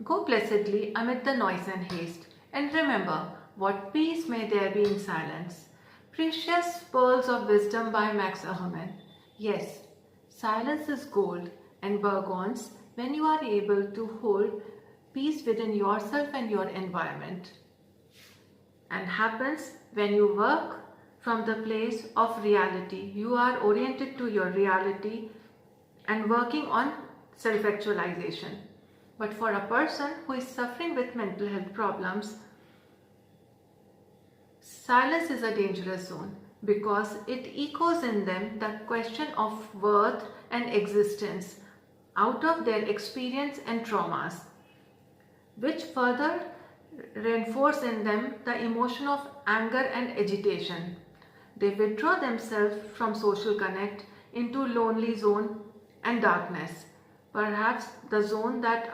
Go blessedly amid the noise and haste, and remember what peace may there be in silence. Precious pearls of wisdom by Max Ahmed. Yes, silence is gold and burgons when you are able to hold peace within yourself and your environment. And happens when you work from the place of reality. You are oriented to your reality and working on self-actualization. But for a person who is suffering with mental health problems, silence is a dangerous zone because it echoes in them the question of worth and existence out of their experience and traumas, which further reinforce in them the emotion of anger and agitation. They withdraw themselves from social connect into lonely zone and darkness, perhaps the zone that